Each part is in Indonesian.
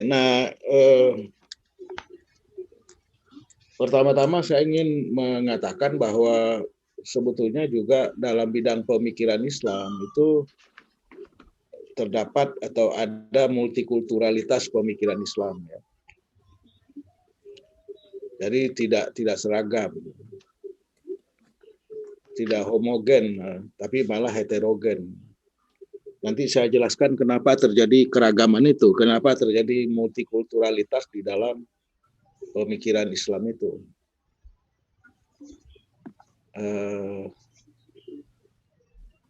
Nah, pertama-tama saya ingin mengatakan bahwa sebetulnya juga dalam bidang pemikiran Islam itu terdapat atau ada multikulturalitas pemikiran Islam, ya. Jadi tidak seragam, tidak homogen, tapi malah heterogen. Nanti saya jelaskan kenapa terjadi keragaman itu, kenapa terjadi multikulturalitas di dalam pemikiran Islam itu.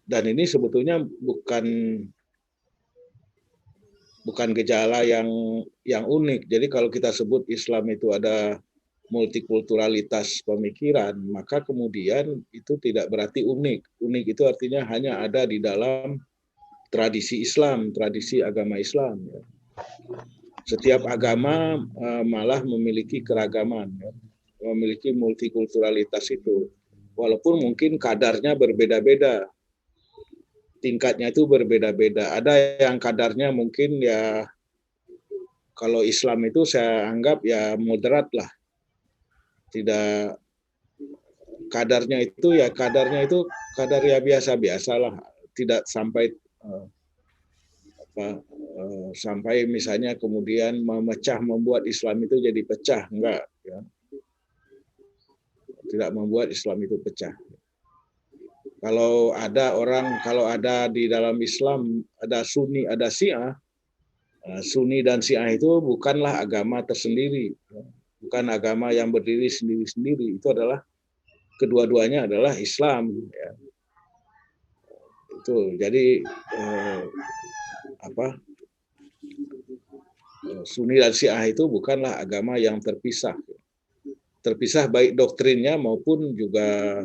Dan ini sebetulnya bukan gejala yang unik. Jadi kalau kita sebut Islam itu ada multikulturalitas pemikiran, maka kemudian itu tidak berarti unik. Unik itu artinya hanya ada di dalam tradisi Islam, tradisi agama Islam. Setiap agama malah memiliki keragaman, memiliki multikulturalitas itu. Walaupun mungkin kadarnya berbeda-beda, tingkatnya itu berbeda-beda. Ada yang kadarnya mungkin ya, kalau Islam itu saya anggap ya moderat lah. Tidak, kadarnya itu kadar ya biasa-biasa lah. Tidak sampai sampai misalnya kemudian membuat Islam itu jadi pecah, enggak, ya. Tidak membuat Islam itu pecah. Kalau ada di dalam Islam ada Sunni, ada Syiah. Sunni dan Syiah itu bukanlah agama tersendiri, bukan agama yang berdiri sendiri-sendiri. Itu adalah kedua-duanya adalah Islam, ya. Itu jadi Sunni dan Syiah itu bukanlah agama yang terpisah baik doktrinnya maupun juga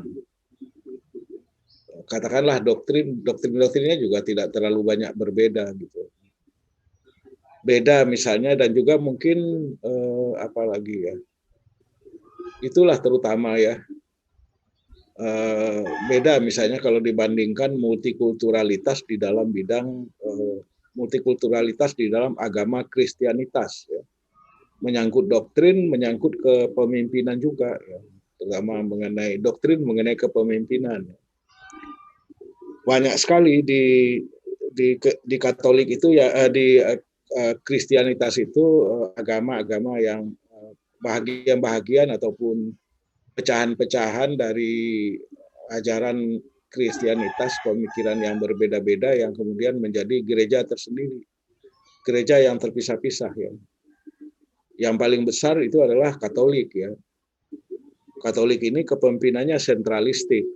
katakanlah doktrinnya juga tidak terlalu banyak berbeda gitu. Beda misalnya, dan juga mungkin apalagi ya, itulah terutama ya, beda misalnya kalau dibandingkan multikulturalitas di dalam bidang multikulturalitas di dalam agama Kristianitas, ya. Menyangkut doktrin, menyangkut kepemimpinan juga, ya. Terutama mengenai doktrin, mengenai kepemimpinan. Banyak sekali di Katolik itu ya, di Kristianitas itu agama-agama yang bahagian-bahagian ataupun pecahan-pecahan dari ajaran Kristianitas, pemikiran yang berbeda-beda yang kemudian menjadi gereja tersendiri, gereja yang terpisah-pisah, ya. Yang paling besar itu adalah Katolik, ya. Katolik ini kepemimpinannya sentralistik,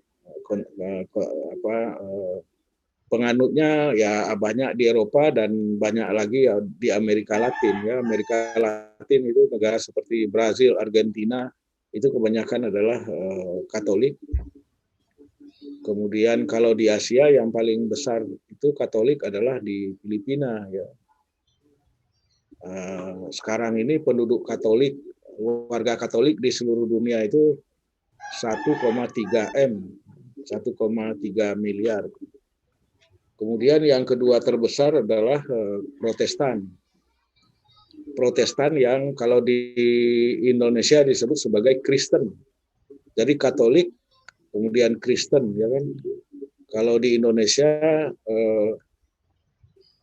penganutnya ya banyak di Eropa dan banyak lagi ya di Amerika Latin, ya. Amerika Latin itu negara seperti Brazil, Argentina itu kebanyakan adalah Katolik. Kemudian kalau di Asia yang paling besar itu Katolik adalah di Filipina, ya. Sekarang ini penduduk Katolik, warga Katolik di seluruh dunia itu 1,3 M, 1,3 miliar. Kemudian yang kedua terbesar adalah Protestan. Protestan yang kalau di Indonesia disebut sebagai Kristen. Jadi Katolik, kemudian Kristen, ya kan? Kalau di Indonesia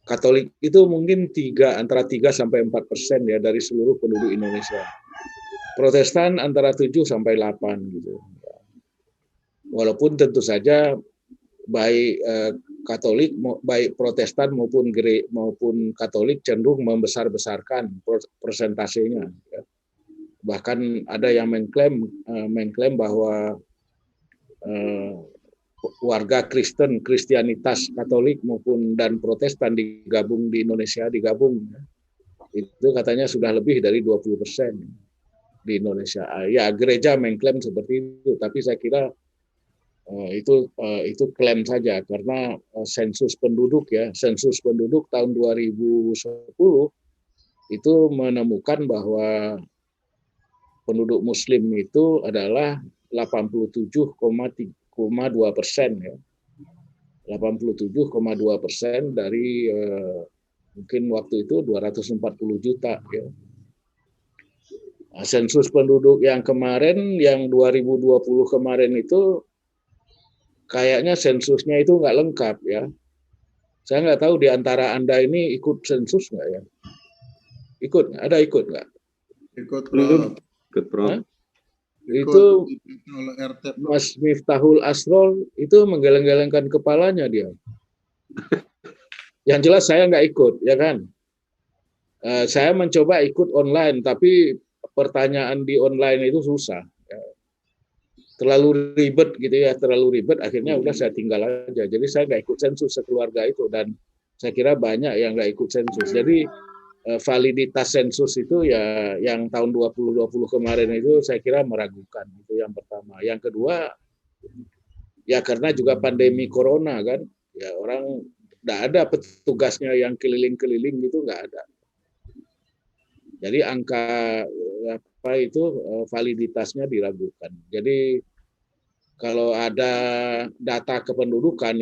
Katolik itu mungkin antara 3 sampai 4% ya dari seluruh penduduk Indonesia. Protestan antara 7 sampai 8 gitu. Walaupun tentu saja baik Katolik, baik Protestan maupun Katolik cenderung membesar-besarkan persentasenya. Ya. Bahkan ada yang mengklaim bahwa warga Kristen, Kristianitas Katolik maupun dan Protestan digabung di Indonesia, ya. Itu katanya sudah lebih dari 20% di Indonesia. Ya, gereja mengklaim seperti itu, tapi saya kira itu klaim saja, karena sensus penduduk tahun 2010 itu menemukan bahwa penduduk Muslim itu adalah 87,2%, ya. 87,2% dari Mungkin waktu itu 240 juta. Ya. Nah, sensus penduduk yang kemarin, yang 2020 kemarin itu, kayaknya sensusnya itu nggak lengkap ya. Saya nggak tahu di antara Anda ini ikut sensus nggak ya? Ikut, ada ikut nggak? Ikut, Belum. Ikut, Prof. Hah? Ikut Itu oleh RT, Prof. Mas Miftahul Asrol itu menggeleng-gelengkan kepalanya dia. Yang jelas saya nggak ikut, ya kan? Saya mencoba ikut online, tapi pertanyaan di online itu susah. Ya. Terlalu ribet gitu ya, terlalu ribet. Akhirnya udah saya tinggal aja. Jadi saya nggak ikut sensus sekeluarga itu, dan saya kira banyak yang nggak ikut sensus. Jadi validitas sensus itu ya yang tahun 2020 kemarin itu saya kira meragukan. Itu yang pertama. Yang kedua, ya karena juga pandemi corona kan, ya orang nggak ada petugasnya yang keliling-keliling gitu, nggak ada. Jadi angka apa itu validitasnya diragukan. Jadi kalau ada data kependudukan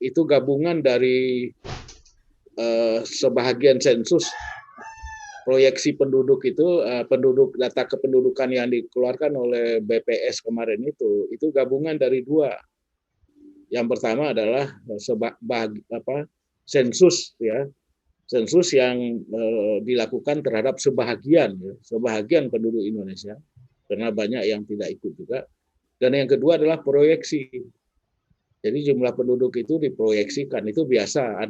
itu gabungan dari sebahagian sensus proyeksi penduduk itu, penduduk data kependudukan yang dikeluarkan oleh BPS kemarin itu gabungan dari dua. Yang pertama adalah sensus ya, sensus yang dilakukan terhadap sebahagian penduduk Indonesia, karena banyak yang tidak ikut juga. Dan yang kedua adalah proyeksi. Jadi jumlah penduduk itu diproyeksikan, itu biasa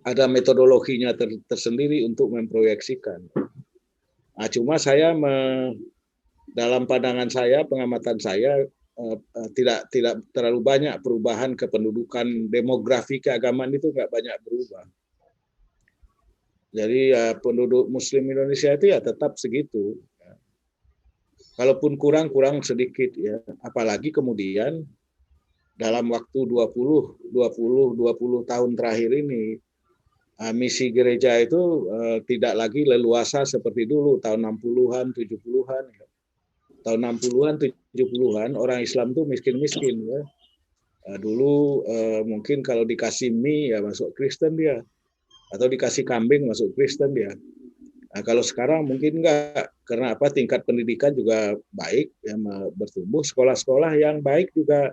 ada metodologinya tersendiri untuk memproyeksikan. Nah, cuma saya dalam pandangan saya, pengamatan saya, tidak terlalu banyak perubahan kependudukan, demografi keagamaan itu nggak banyak berubah. Jadi ya, penduduk Muslim Indonesia itu ya tetap segitu. Kalaupun kurang sedikit ya. Apalagi kemudian dalam waktu 20 tahun terakhir ini, misi gereja itu tidak lagi leluasa seperti dulu tahun 60-an, 70-an. Ya. Tahun 60-an, 70-an orang Islam tuh miskin-miskin ya. Dulu mungkin kalau dikasih mie ya masuk Kristen dia, atau dikasih kambing masuk Kristen dia. Nah, kalau sekarang mungkin enggak, karena apa? Tingkat pendidikan juga baik, ya, bertumbuh. Sekolah-sekolah yang baik juga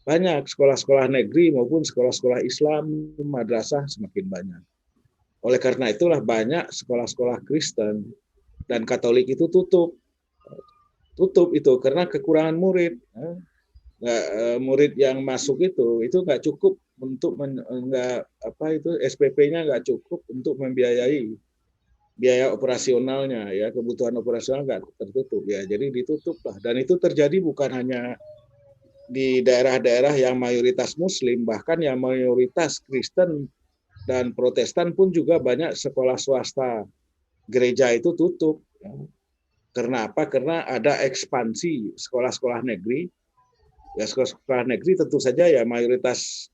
banyak, sekolah-sekolah negeri maupun sekolah-sekolah Islam, madrasah semakin banyak. Oleh karena itulah banyak sekolah-sekolah Kristen dan Katolik itu tutup itu karena kekurangan murid. Murid yang masuk itu nggak cukup untuk SPP-nya nggak cukup untuk membiayai biaya operasionalnya ya, kebutuhan operasional nggak tertutup ya, jadi ditutup lah. Dan itu terjadi bukan hanya di daerah-daerah yang mayoritas Muslim, bahkan yang mayoritas Kristen dan Protestan pun juga banyak sekolah swasta gereja itu tutup ya. Karena apa? Karena ada ekspansi sekolah-sekolah negeri ya. Sekolah negeri tentu saja ya mayoritas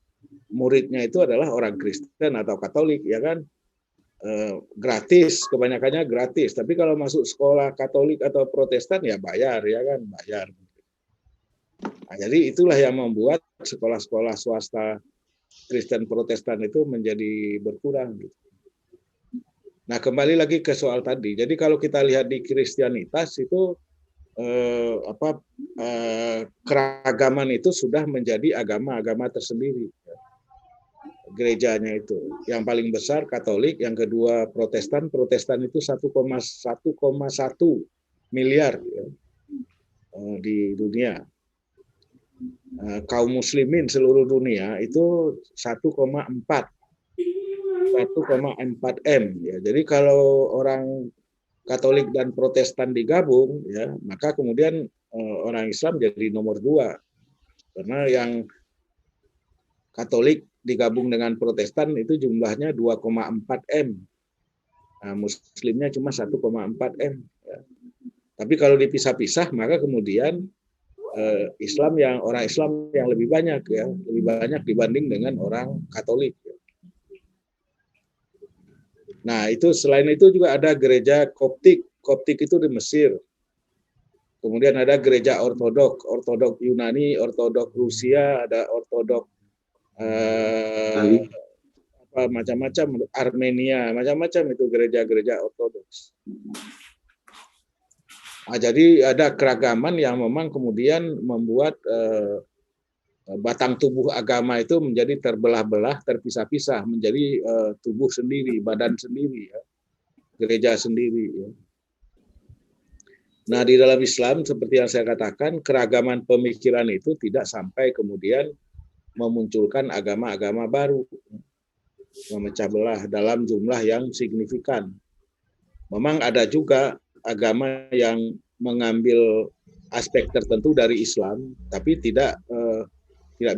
muridnya itu adalah orang Kristen atau Katolik ya kan. Gratis, kebanyakannya gratis. Tapi kalau masuk sekolah Katolik atau Protestan ya bayar, ya kan, bayar. Nah, jadi itulah yang membuat sekolah-sekolah swasta Kristen Protestan itu menjadi berkurang. Gitu. Nah, kembali lagi ke soal tadi. Jadi kalau kita lihat di Kristianitas itu keragaman itu sudah menjadi agama-agama tersendiri. Gerejanya itu yang paling besar Katolik, yang kedua Protestan itu 1,1 miliar ya, di dunia. Kaum muslimin seluruh dunia itu 1,4 M ya. Jadi kalau orang Katolik dan Protestan digabung ya, maka kemudian orang Islam jadi nomor 2. Karena yang Katolik digabung dengan Protestan itu jumlahnya 2,4 M. Nah, Muslimnya cuma 1,4 M. Ya. Tapi kalau dipisah-pisah, maka kemudian orang Islam yang lebih banyak ya, lebih banyak dibanding dengan orang Katolik. Ya. Nah, itu selain itu juga ada gereja Koptik. Koptik itu di Mesir. Kemudian ada gereja Ortodok Yunani, Ortodok Rusia, ada Ortodok macam-macam, Armenia, macam-macam itu gereja-gereja Ortodoks. Nah, jadi ada keragaman yang memang kemudian membuat batang tubuh agama itu menjadi terbelah-belah, terpisah-pisah, menjadi tubuh sendiri, badan sendiri, ya, gereja sendiri. Ya. Nah, di dalam Islam, seperti yang saya katakan, keragaman pemikiran itu tidak sampai kemudian memunculkan agama-agama baru, memecah belah dalam jumlah yang signifikan. Memang ada juga agama yang mengambil aspek tertentu dari Islam, tapi tidak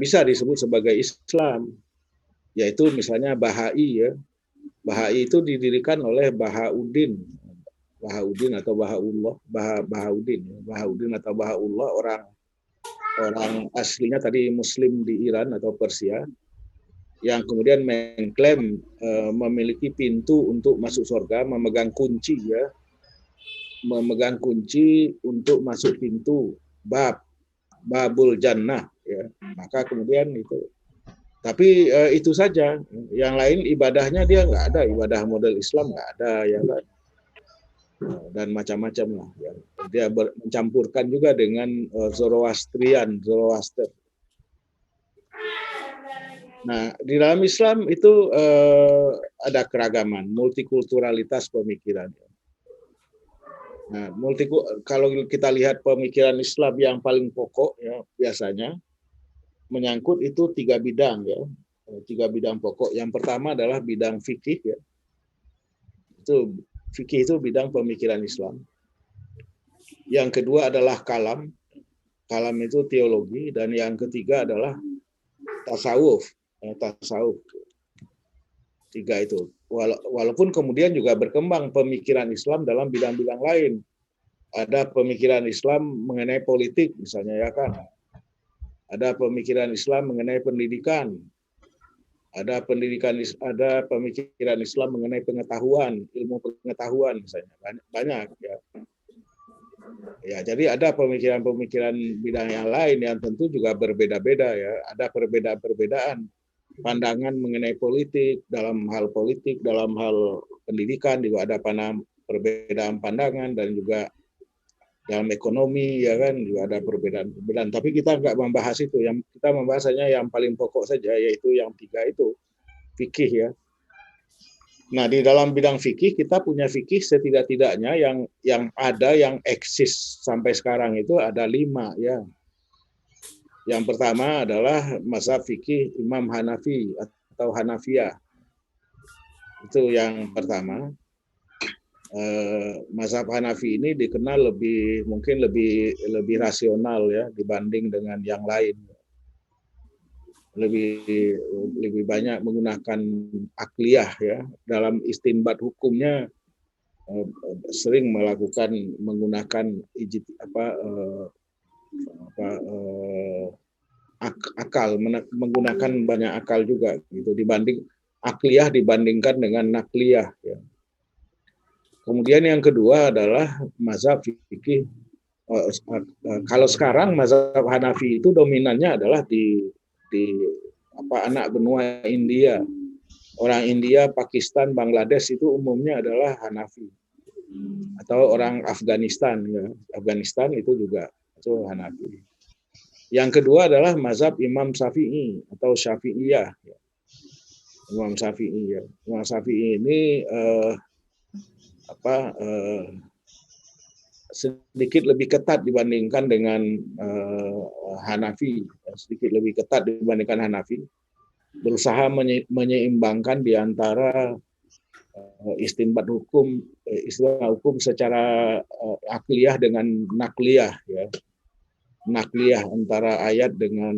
bisa disebut sebagai Islam, yaitu misalnya Bahai. Ya. Bahai itu didirikan oleh Bahauddin atau Bahauddin atau Bahaullah, orang aslinya tadi Muslim di Iran atau Persia, yang kemudian mengklaim memiliki pintu untuk masuk surga, memegang kunci, ya, memegang kunci untuk masuk pintu babul jannah, ya. Maka kemudian itu, tapi itu saja, yang lain ibadahnya dia nggak ada, ibadah model Islam nggak ada, ya kan, dan macam-macam lah, ya. Dia mencampurkan juga dengan Zoroaster. Nah, di dalam Islam itu ada keragaman, multikulturalitas pemikiran. Nah, kalau kita lihat pemikiran Islam yang paling pokok, ya, biasanya menyangkut itu 3 bidang, ya, 3 bidang pokok. Yang pertama adalah bidang fikih, ya. Itu fikih itu bidang pemikiran Islam. Yang kedua adalah kalam itu teologi, dan yang ketiga adalah tasawuf. 3 itu. Walaupun kemudian juga berkembang pemikiran Islam dalam bidang-bidang lain. Ada pemikiran Islam mengenai politik misalnya, ya kan. Ada pemikiran Islam mengenai pendidikan. Ada pemikiran Islam mengenai pengetahuan, ilmu pengetahuan misalnya. Banyak, ya. Ya, jadi ada pemikiran-pemikiran bidang yang lain yang tentu juga berbeda-beda, ya. Ada perbedaan pandangan mengenai politik, dalam hal pendidikan juga ada perbedaan pandangan, dan juga dalam ekonomi, ya kan, juga ada perbedaan. Tapi kita nggak membahas itu, yang kita membahas hanya yang paling pokok saja, yaitu yang 3 itu, fikih, ya. Nah, di dalam bidang fikih kita punya fikih setidak-tidaknya yang ada, yang eksis sampai sekarang itu ada 5, ya. Yang pertama adalah mazhab fikih Imam Hanafi atau Hanafiyah. Itu yang pertama. Mazhab Hanafi ini dikenal mungkin lebih rasional, ya, dibanding dengan yang lain. Lebih banyak menggunakan akliyah, ya, dalam istinbat hukumnya, sering menggunakan akal, menggunakan banyak akal juga, gitu, dibanding akliyah dibandingkan dengan nakliyah, ya. Kemudian yang kedua adalah mazhab fikih. Kalau sekarang mazhab Hanafi itu dominannya adalah di anak benua India. Orang India, Pakistan, Bangladesh itu umumnya adalah Hanafi. Atau orang Afghanistan, ya. Afghanistan itu juga itu Hanafi. Yang kedua adalah mazhab Imam Syafi'i atau Syafi'iyah. Imam Syafi'i, ya. Imam Syafi'i ini sedikit lebih ketat dibandingkan dengan Hanafi, sedikit lebih ketat dibandingkan Hanafi, berusaha menyeimbangkan di antara istinbat hukum, istilah hukum secara akliyah dengan nakliyah, ya. Nakliyah antara ayat dengan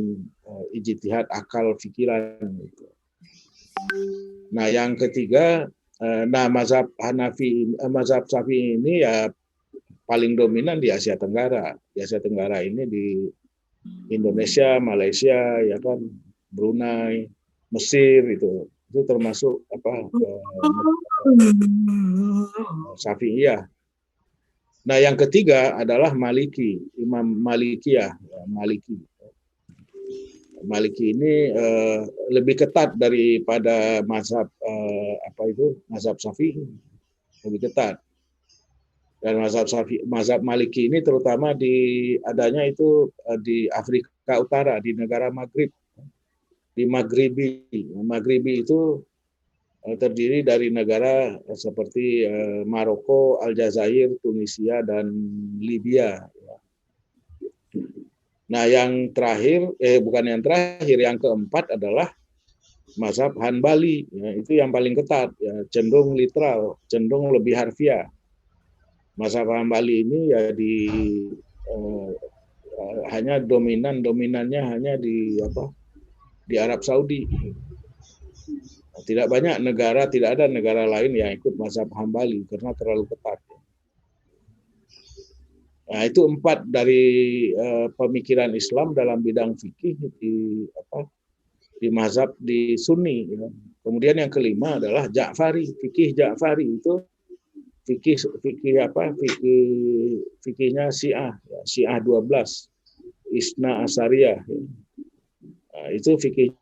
ijtihad akal pikiran. Nah, yang ketiga, mazhab Syafi'i ini, ya, paling dominan di Asia Tenggara. Di Asia Tenggara ini di Indonesia, Malaysia, ya kan, Brunei, Mesir, itu termasuk Syafi'iyah. Nah, yang ketiga adalah Maliki, Imam Malikiyah, ya, Maliki. Maliki ini lebih ketat daripada mazhab mazhab Syafi'i, lebih ketat. Dan mazhab Maliki ini terutama adanya itu di Afrika Utara, di negara Maghrib, di Maghribi. Maghribi itu terdiri dari negara seperti Maroko, Aljazair, Tunisia, dan Libya. Nah, yang terakhir, bukan yang terakhir, yang keempat adalah mazhab Hanbali. Ya, itu yang paling ketat, ya, cenderung literal, cenderung lebih harfiah. Mazhab Hanbali ini ya hanya dominannya hanya di Arab Saudi. Tidak banyak negara, tidak ada negara lain yang ikut mazhab Hanbali karena terlalu ketat. Nah, itu 4 dari pemikiran Islam dalam bidang fikih di mazhab di Sunni. Ya. Kemudian yang kelima adalah Ja'fari, fikih Ja'fari itu fikihnya Syiah, ya, Syiah 12, Isna Asariyah. Ya. Nah, itu fikih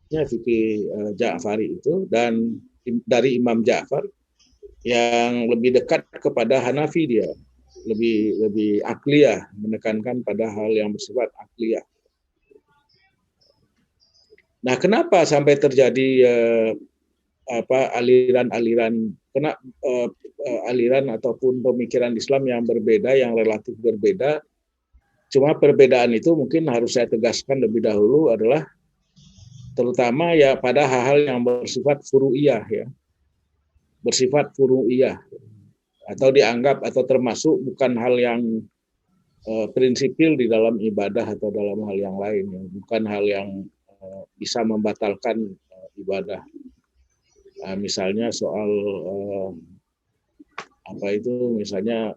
Ja'fari itu, dan dari Imam Ja'far yang lebih dekat kepada Hanafi, dia lebih akliyah, menekankan pada hal yang bersifat akliyah. Nah, kenapa sampai terjadi aliran ataupun pemikiran Islam yang berbeda, yang relatif berbeda? Cuma perbedaan itu mungkin harus saya tegaskan lebih dahulu adalah terutama ya pada hal-hal yang bersifat furu'iyah, ya, bersifat furu'iyah, atau dianggap atau termasuk bukan hal yang prinsipil di dalam ibadah atau dalam hal yang lain, ya. Bukan hal yang bisa membatalkan ibadah. Misalnya soal misalnya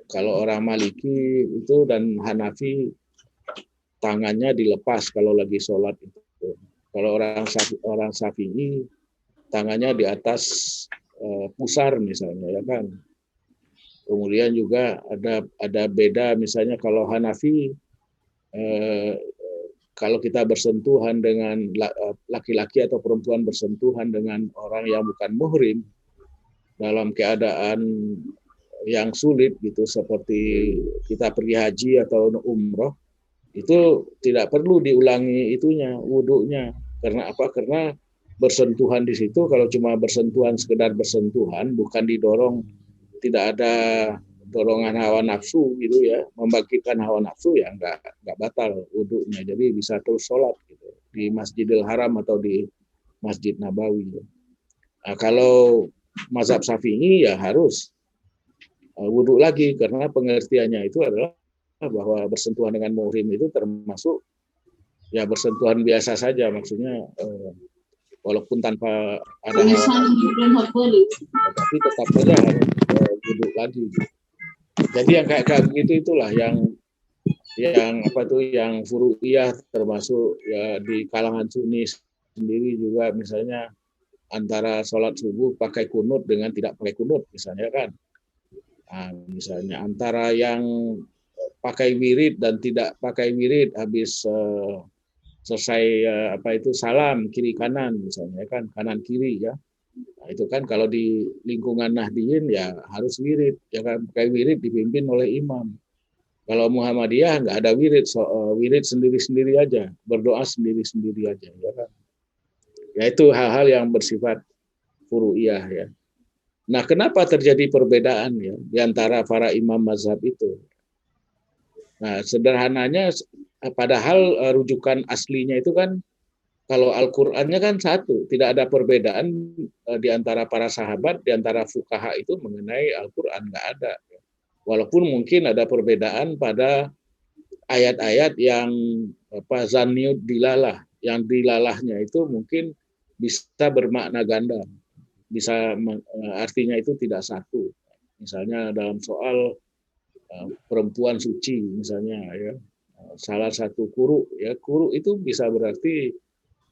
kalau orang Maliki itu dan Hanafi tangannya dilepas kalau lagi sholat itu. Kalau orang Syafi'i tangannya di atas pusar misalnya, ya kan. Kemudian juga ada beda, misalnya kalau Hanafi kalau kita bersentuhan dengan laki-laki atau perempuan bersentuhan dengan orang yang bukan muhrim dalam keadaan yang sulit gitu, seperti kita pergi haji atau umroh, itu tidak perlu diulangi wudunya. Karena apa? Karena bersentuhan di situ, kalau cuma bersentuhan sekedar bersentuhan, bukan didorong, tidak ada dorongan hawa nafsu gitu ya, membangkitkan hawa nafsu, ya nggak batal wudunya, jadi bisa terus sholat gitu di Masjidil Haram atau di Masjid Nabawi. Nah, kalau mazhab Syafi'i ya harus wudu lagi, karena pengertiannya itu adalah bahwa bersentuhan dengan muhrim itu termasuk ya bersentuhan biasa saja, maksudnya walaupun tanpa ada tapi tetap saja harus wudu lagi. Jadi yang kayak begitu itulah yang furu'iyah, termasuk ya di kalangan Sunni sendiri juga, misalnya antara sholat subuh pakai kunut dengan tidak pakai kunut misalnya kan. Nah, misalnya antara yang pakai wirid dan tidak pakai wirid habis selesai salam kiri kanan misalnya kan, kanan kiri ya. Nah, itu kan kalau di lingkungan Nahdiyin ya harus wirid, ya kan, pakai wirid dipimpin oleh imam. Kalau Muhammadiyah nggak ada wirid, wirid sendiri-sendiri aja, berdoa sendiri-sendiri aja, ya kan. Ya itu hal-hal yang bersifat furu'iyah ya. Nah, kenapa terjadi perbedaan ya di antara para imam mazhab itu? Nah, sederhananya padahal rujukan aslinya itu kan, kalau Al-Qur'annya kan satu, tidak ada perbedaan di antara para sahabat, di antara fuqaha itu mengenai Al-Qur'an, nggak ada. Walaupun mungkin ada perbedaan pada ayat-ayat yang zaniut dilalah, yang dilalahnya itu mungkin bisa bermakna ganda, bisa artinya itu tidak satu. Misalnya dalam soal perempuan suci misalnya ya, salah satu kuru itu bisa berarti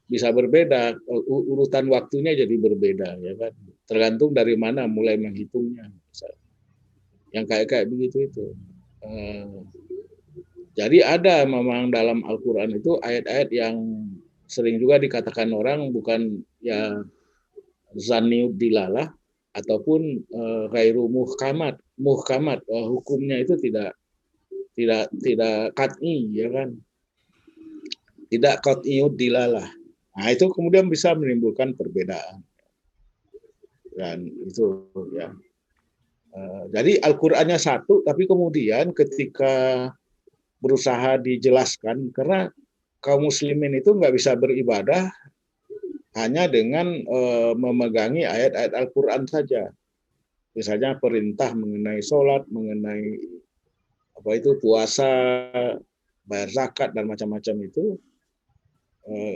bisa berbeda, urutan waktunya jadi berbeda ya kan, tergantung dari mana mulai menghitungnya misalnya. Yang kayak begitu itu Jadi ada memang dalam Al-Quran itu ayat-ayat yang sering juga dikatakan orang bukan ya zaniud dilalah ataupun ghairu muhkamat hukumnya itu tidak qat'i ya kan, tidak qat'iyud dilalah. Nah itu kemudian bisa menimbulkan perbedaan dan itu ya. Jadi Al-Qur'annya satu tapi kemudian ketika berusaha dijelaskan karena kaum muslimin itu nggak bisa beribadah hanya dengan memegangi ayat-ayat Al-Quran saja. Misalnya perintah mengenai sholat, mengenai apa itu puasa, bayar zakat dan macam-macam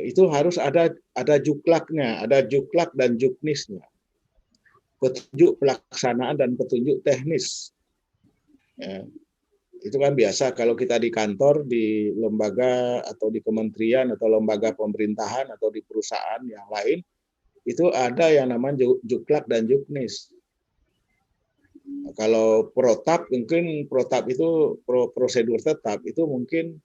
itu harus ada juklaknya, ada juklak dan juknisnya, petunjuk pelaksanaan dan petunjuk teknis. Ya, itu kan biasa kalau kita di kantor, di lembaga atau di kementerian atau lembaga pemerintahan atau di perusahaan yang lain, itu ada yang namanya juklak dan juknis. Kalau protap mungkin protap itu prosedur tetap itu mungkin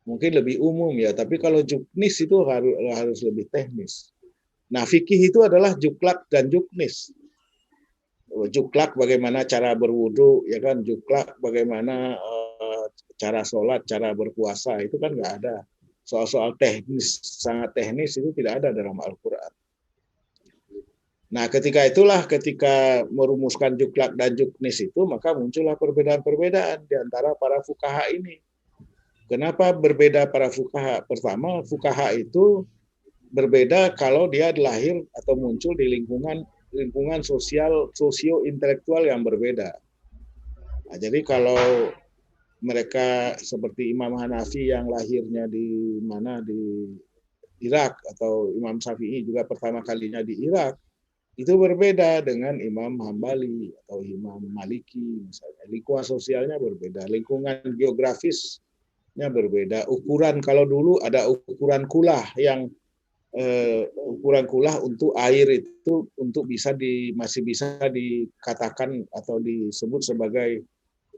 lebih umum ya, tapi kalau juknis itu harus lebih teknis. Nah, fikih itu adalah juklak dan juknis. Juklak bagaimana cara berwudu ya kan, juklak bagaimana cara sholat, cara berpuasa itu kan nggak ada. Soal-soal teknis sangat teknis itu tidak ada dalam Al-Quran. Nah, ketika merumuskan juklak dan juknis itu, maka muncullah perbedaan-perbedaan di antara para fukaha ini. Kenapa berbeda para fukaha? Pertama, fukaha itu berbeda kalau dia lahir atau muncul di lingkungan sosio-intelektual yang berbeda. Nah, jadi kalau mereka seperti Imam Hanafi yang lahirnya di Irak, atau Imam Syafi'i juga pertama kalinya di Irak, itu berbeda dengan Imam Hambali atau Imam Maliki misalnya. Lingkungan sosialnya berbeda, lingkungan geografisnya berbeda. Ukuran kalau dulu ada ukuran kulah yang ukuran kulah untuk air itu untuk masih bisa dikatakan atau disebut sebagai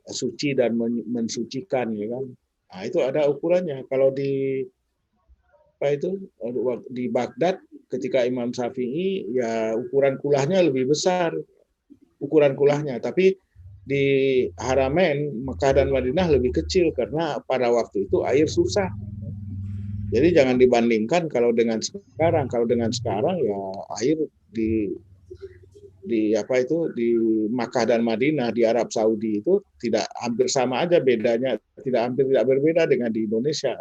suci dan mensucikan ya kan. Nah, itu ada ukurannya. Kalau di Baghdad ketika Imam Syafi'i ya ukuran kulahnya lebih besar ukuran kulahnya, tapi di Haramain Mekah dan Madinah lebih kecil karena pada waktu itu air susah. Jadi jangan dibandingkan kalau dengan sekarang. Kalau dengan sekarang ya air di Makkah dan Madinah di Arab Saudi itu tidak hampir sama aja bedanya, tidak berbeda dengan di Indonesia.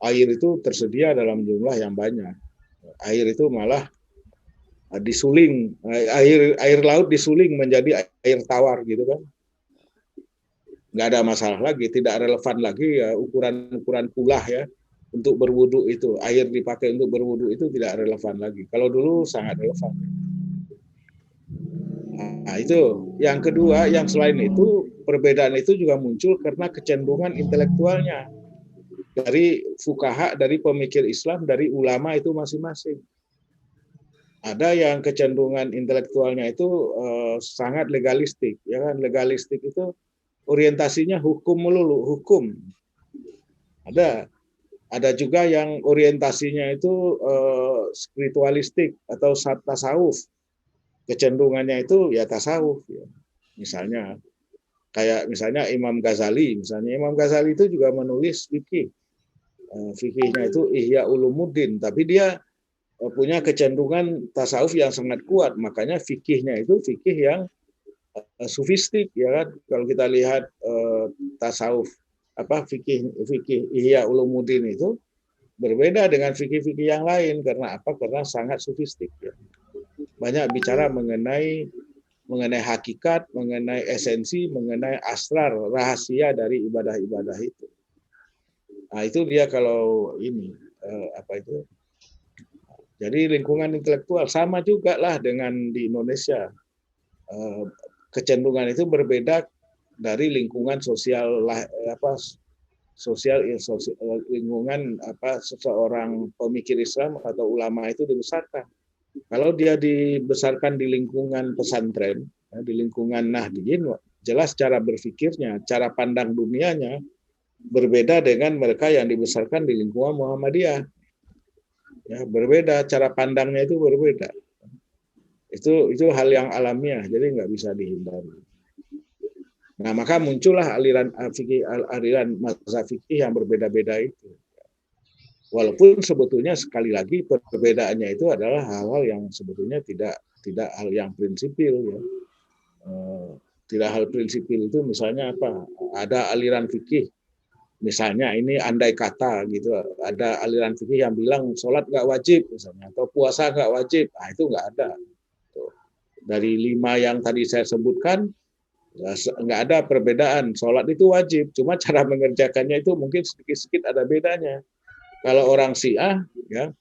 Air itu tersedia dalam jumlah yang banyak. Air itu malah disuling, air laut disuling menjadi air tawar gitu kan. Nggak ada masalah lagi, tidak relevan lagi ya ukuran kulah ya untuk berwudu itu. Air dipakai untuk berwudu itu tidak relevan lagi. Kalau dulu sangat relevan. Nah, itu. Yang kedua, yang selain itu, perbedaan itu juga muncul karena kecenderungan intelektualnya. Dari fukaha, dari pemikir Islam, dari ulama itu masing-masing. Ada yang kecenderungan intelektualnya itu sangat legalistik, ya kan? Legalistik itu orientasinya hukum melulu, hukum. Ada juga yang orientasinya itu spiritualistik atau tasawuf. Kecenderungannya itu ya tasawuf. Ya. Misalnya Imam Ghazali, Imam Ghazali itu juga menulis fikih. Fikihnya itu Ihya Ulumuddin, tapi dia punya kecenderungan tasawuf yang sangat kuat, makanya fikihnya itu fikih yang sufistik ya kan. Kalau kita lihat tasawuf fikih Ihya Ulumuddin itu berbeda dengan fikih-fikih yang lain karena karena sangat sufistik ya. Banyak bicara mengenai hakikat, mengenai esensi, mengenai asrar, rahasia dari ibadah-ibadah itu. Nah, itu dia kalau ini jadi lingkungan intelektual sama juga lah dengan di Indonesia. Kecenderungan itu berbeda dari lingkungan sosial lingkungan seseorang pemikir Islam atau ulama itu dibesarkan. Kalau dia dibesarkan di lingkungan pesantren, di lingkungan Nahdliyin, jelas cara berpikirnya, cara pandang dunianya berbeda dengan mereka yang dibesarkan di lingkungan Muhammadiyah. Ya, berbeda, cara pandangnya itu berbeda. Itu hal yang alamiah, jadi nggak bisa dihindari. Nah, maka muncullah aliran mazhab fikih yang berbeda-beda itu. Walaupun sebetulnya sekali lagi perbedaannya itu adalah hal-hal yang sebetulnya tidak hal yang prinsipil, ya. Tidak hal prinsipil itu misalnya apa? Ada aliran fikih, misalnya ini andai kata gitu, ada aliran fikih yang bilang sholat nggak wajib misalnya, atau puasa nggak wajib, nah itu nggak ada. Dari 5 yang tadi saya sebutkan, nggak ada perbedaan. Sholat itu wajib, cuma cara mengerjakannya itu mungkin sedikit-sedikit ada bedanya. Kalau orang Syiah, ya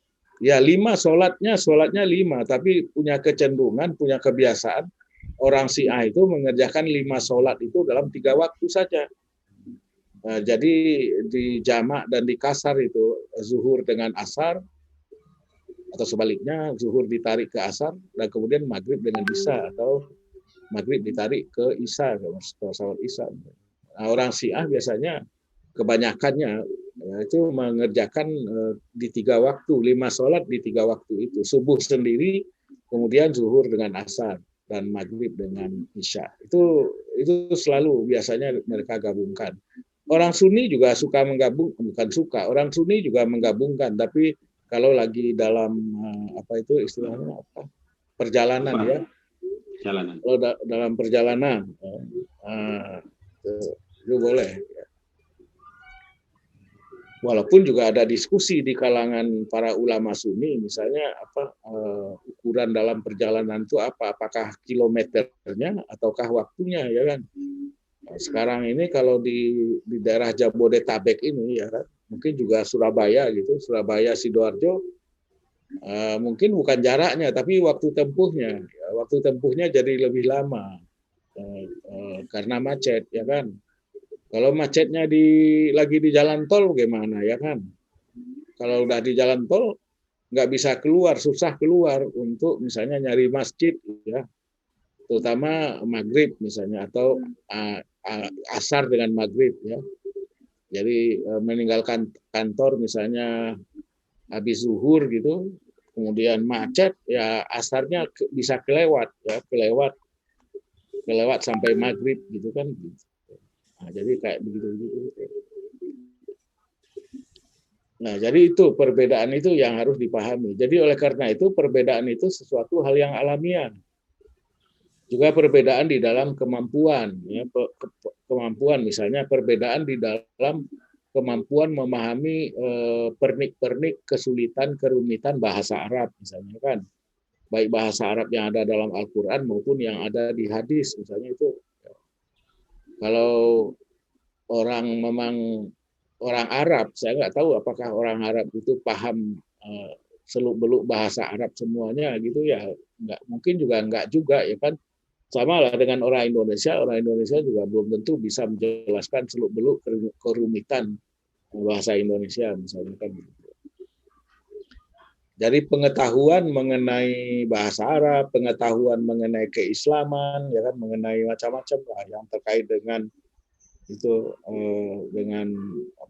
5 sholatnya 5, tapi punya kecenderungan, punya kebiasaan orang Syiah itu mengerjakan 5 sholat itu dalam 3 waktu saja. Nah, jadi di jamak dan di kasar itu zuhur dengan asar, atau sebaliknya zuhur ditarik ke asar dan kemudian maghrib dengan isya, atau maghrib ditarik ke isya, ke sholat isya. Nah, orang Syiah biasanya kebanyakannya itu mengerjakan di 3 waktu, 5 sholat di 3 waktu itu, subuh sendiri, kemudian zuhur dengan asar, dan maghrib dengan isya. Itu selalu biasanya mereka gabungkan. Orang Sunni juga suka menggabung, bukan suka, orang Sunni juga menggabungkan, tapi kalau lagi dalam apa itu istilahnya apa? Perjalanan apa? Ya. Perjalanan. Kalau dalam perjalanan itu boleh. Walaupun juga ada diskusi di kalangan para ulama Sunni, misalnya apa ukuran dalam perjalanan itu apa? Apakah kilometernya ataukah waktunya, ya kan? Nah, sekarang ini kalau di daerah Jabodetabek ini, ya kan, mungkin juga Surabaya gitu, Surabaya Sidoarjo, mungkin bukan jaraknya tapi waktu tempuhnya. Waktu tempuhnya jadi lebih lama karena macet, ya kan. Kalau macetnya lagi di jalan tol bagaimana, ya kan? Kalau udah di jalan tol nggak bisa keluar, susah keluar untuk misalnya nyari masjid, ya, terutama maghrib misalnya, atau asar dengan maghrib, ya. Jadi meninggalkan kantor misalnya habis zuhur gitu, kemudian macet, ya asarnya bisa kelewat, ya, kelewat sampai maghrib gitu kan. Nah, jadi kayak begitu. Nah, jadi itu perbedaan itu yang harus dipahami. Jadi oleh karena itu perbedaan itu sesuatu hal yang alamiah. Juga perbedaan di dalam kemampuan, ya, kemampuan misalnya perbedaan di dalam kemampuan memahami pernik-pernik kesulitan kerumitan bahasa Arab misalnya, kan, baik bahasa Arab yang ada dalam Al-Quran maupun yang ada di hadis misalnya itu. Kalau orang Arab, saya nggak tahu apakah orang Arab itu paham seluk-beluk bahasa Arab semuanya gitu, ya, nggak mungkin juga nggak juga, ya kan. Sama lah dengan orang Indonesia juga belum tentu bisa menjelaskan seluk-beluk kerumitan bahasa Indonesia misalnya, kan. Jadi pengetahuan mengenai bahasa Arab, pengetahuan mengenai keislaman, ya kan, mengenai macam-macam lah yang terkait dengan itu, dengan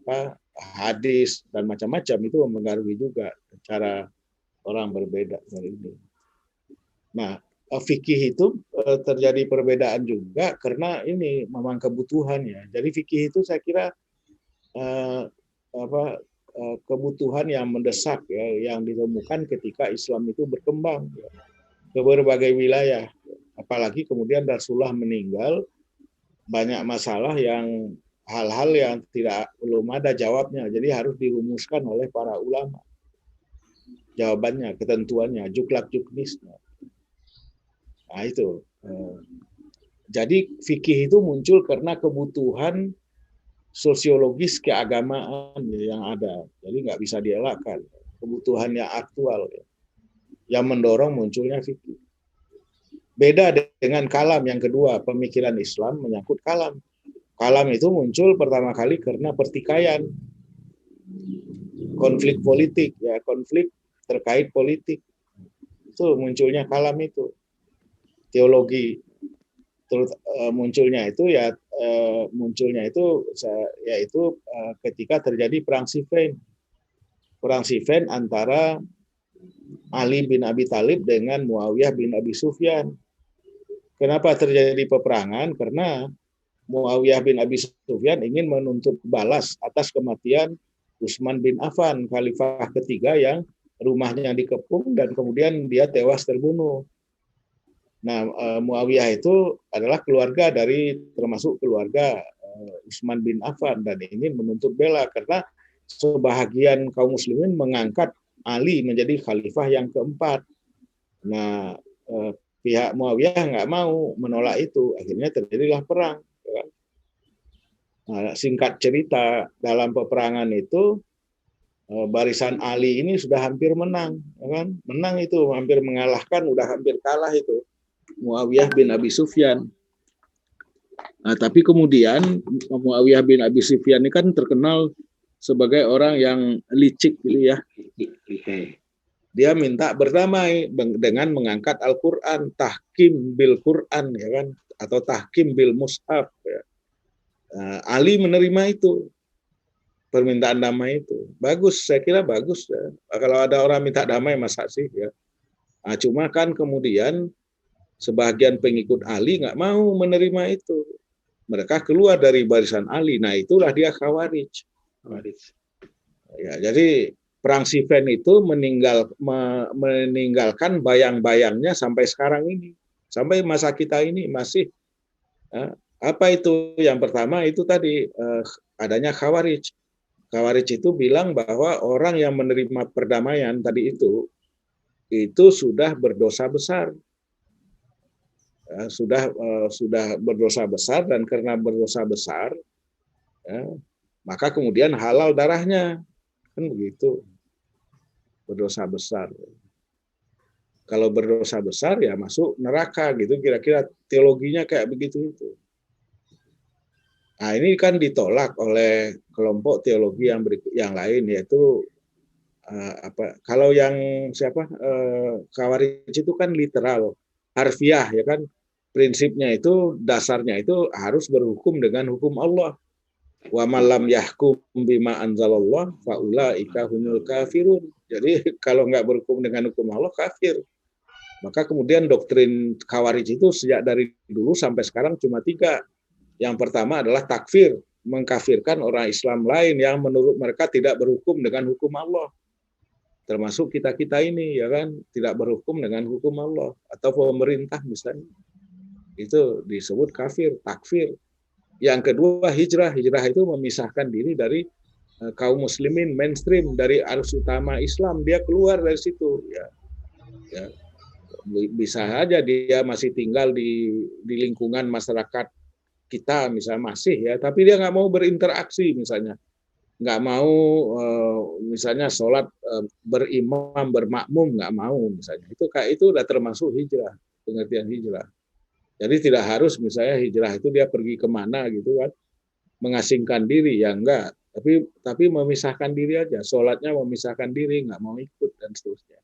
apa hadis dan macam-macam, itu mempengaruhi juga cara orang berbeda dari ini. Nah, fikih itu terjadi perbedaan juga karena ini memang kebutuhan, ya. Jadi fikih itu saya kira kebutuhan yang mendesak, ya, yang ditemukan ketika Islam itu berkembang, ya, ke berbagai wilayah. Apalagi kemudian Rasulullah meninggal, banyak masalah yang hal-hal yang belum ada jawabnya, jadi harus dirumuskan oleh para ulama. Jawabannya, ketentuannya, juklak juknisnya. Nah, itu. Jadi fikih itu muncul karena kebutuhan sosiologis keagamaan yang ada. Jadi nggak bisa dielakkan. Kebutuhan yang aktual, ya, yang mendorong munculnya fikih. Beda dengan kalam yang kedua, pemikiran Islam menyangkut kalam. Kalam itu muncul pertama kali karena pertikaian, konflik politik, ya, konflik terkait politik. Itu munculnya kalam itu. Teologi munculnya itu, ya, munculnya itu yaitu ketika terjadi perang Siffin. Perang Siffin antara Ali bin Abi Thalib dengan Muawiyah bin Abi Sufyan. Kenapa terjadi peperangan? Karena Muawiyah bin Abi Sufyan ingin menuntut balas atas kematian Utsman bin Affan, khalifah ketiga yang rumahnya dikepung dan kemudian dia tewas terbunuh. Nah, Muawiyah itu adalah keluarga termasuk keluarga Utsman bin Affan dan ingin menuntut bela karena sebahagian kaum muslimin mengangkat Ali menjadi khalifah yang keempat. Nah, pihak Muawiyah nggak mau menolak itu, akhirnya terjadilah perang. Nah, singkat cerita, dalam peperangan itu barisan Ali ini sudah hampir menang, kan? Menang itu, hampir mengalahkan, udah hampir kalah itu Muawiyah bin Abi Sufyan. Nah, tapi kemudian Muawiyah bin Abi Sufyan ini kan terkenal sebagai orang yang licik gitu ya. Dia minta berdamai dengan mengangkat Al-Qur'an, tahkim bil Qur'an ya kan, atau tahkim bil mushaf ya. Ali menerima itu, permintaan damai itu. Bagus, saya kira bagus ya. Kalau ada orang minta damai masa sih ya. Nah, cuma kan kemudian sebagian pengikut Ali nggak mau menerima itu. Mereka keluar dari barisan Ali. Nah, itulah dia Khawarij. Ya, jadi perang Siffin itu meninggalkan bayang-bayangnya sampai sekarang ini. Sampai masa kita ini masih. Apa itu? Yang pertama itu tadi adanya Khawarij. Khawarij itu bilang bahwa orang yang menerima perdamaian tadi itu sudah berdosa besar. Sudah berdosa besar, dan karena berdosa besar maka kemudian halal darahnya, kan begitu. Berdosa besar, kalau berdosa besar ya masuk neraka gitu, kira-kira teologinya kayak begitu itu. Nah, ini kan ditolak oleh kelompok teologi yang lain, yaitu kalau yang Khawarij itu kan literal, harfiah ya kan. Prinsipnya itu, dasarnya itu harus berhukum dengan hukum Allah. Wa man lam yahkum bima anzalallah faulaika humul kafirun. Jadi kalau nggak berhukum dengan hukum Allah, kafir. Maka kemudian doktrin Khawarij itu sejak dari dulu sampai sekarang cuma 3. Yang pertama adalah takfir, mengkafirkan orang Islam lain yang menurut mereka tidak berhukum dengan hukum Allah. Termasuk kita-kita ini ya kan, tidak berhukum dengan hukum Allah, atau pemerintah misalnya. Itu disebut kafir, takfir. Yang kedua hijrah. Hijrah itu memisahkan diri dari kaum muslimin mainstream, dari arus utama Islam. Dia keluar dari situ. Ya. Bisa saja dia masih tinggal di lingkungan masyarakat kita, misalnya masih ya, tapi dia nggak mau berinteraksi misalnya. Nggak mau misalnya sholat berimam, bermakmum, nggak mau misalnya. Itu udah termasuk hijrah, pengertian hijrah. Jadi tidak harus misalnya hijrah itu dia pergi kemana gitu kan, mengasingkan diri, ya enggak. Tapi memisahkan diri aja, sholatnya memisahkan diri, nggak mau ikut dan seterusnya.